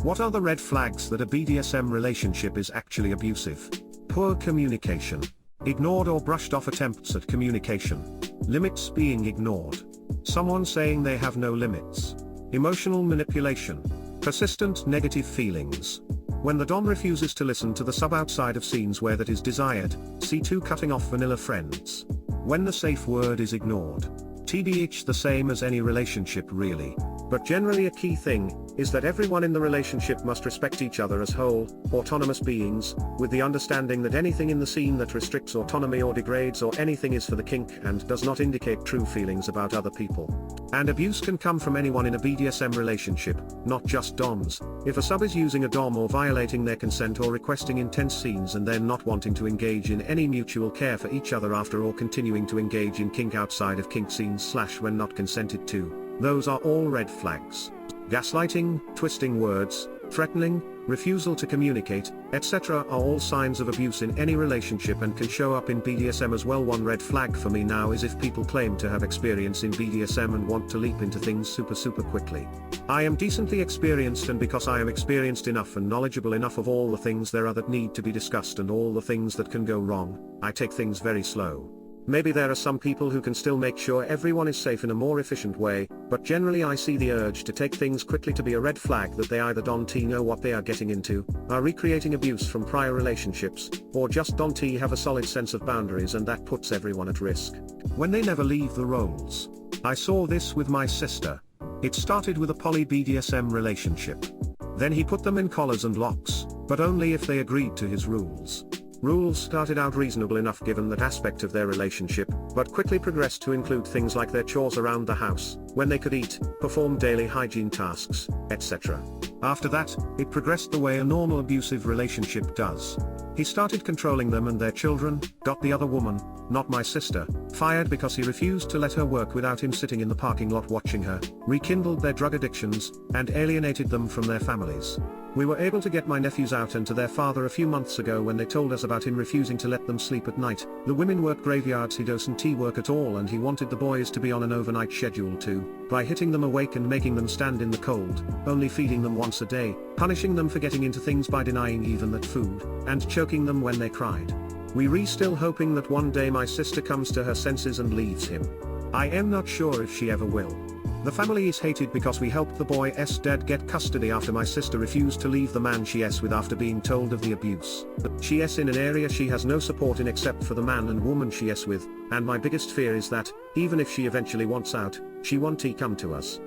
What are the red flags that a BDSM relationship is actually abusive? Poor communication. Ignored or brushed off attempts at communication. Limits being ignored. Someone saying they have no limits. Emotional manipulation. Persistent negative feelings. When the dom refuses to listen to the sub outside of scenes where that is desired, C2 cutting off vanilla friends. When the safe word is ignored. TBH the same as any relationship really. But generally a key thing, is that everyone in the relationship must respect each other as whole, autonomous beings, with the understanding that anything in the scene that restricts autonomy or degrades or anything is for the kink and does not indicate true feelings about other people. And abuse can come from anyone in a BDSM relationship, not just doms. If a sub is using a dom or violating their consent or requesting intense scenes and then not wanting to engage in any mutual care for each other after or continuing to engage in kink outside of kink scenes / when not consented to, those are all red flags. Gaslighting, twisting words, threatening, refusal to communicate, etc. are all signs of abuse in any relationship and can show up in BDSM as well. One red flag for me now is if people claim to have experience in BDSM and want to leap into things super quickly. I am decently experienced, and because I am experienced enough and knowledgeable enough of all the things there are that need to be discussed and all the things that can go wrong, I take things very slow. Maybe there are some people who can still make sure everyone is safe in a more efficient way, but generally I see the urge to take things quickly to be a red flag that they either don't know what they are getting into, are recreating abuse from prior relationships, or just don't have a solid sense of boundaries, and that puts everyone at risk. When they never leave the roles. I saw this with my sister. It started with a poly BDSM relationship. Then he put them in collars and locks, but only if they agreed to his rules. Rules started out reasonable enough given that aspect of their relationship, but quickly progressed to include things like their chores around the house, when they could eat, perform daily hygiene tasks, etc. After that, it progressed the way a normal abusive relationship does. He started controlling them and their children, got the other woman, not my sister, fired because he refused to let her work without him sitting in the parking lot watching her, rekindled their drug addictions, and alienated them from their families. We were able to get my nephews out and to their father a few months ago when they told us about him refusing to let them sleep at night. The women work graveyards, he doesn't work at all, and he wanted the boys to be on an overnight schedule too, by hitting them awake and making them stand in the cold, only feeding them once a day, punishing them for getting into things by denying even that food, and choking them when they cried. We still hoping that one day my sister comes to her senses and leaves him. I am not sure if she ever will. The family is hated because we helped the boy's dad get custody after my sister refused to leave the man she's with after being told of the abuse. She's in an area she has no support in except for the man and woman she's with, and my biggest fear is that, even if she eventually wants out, she won't come to us.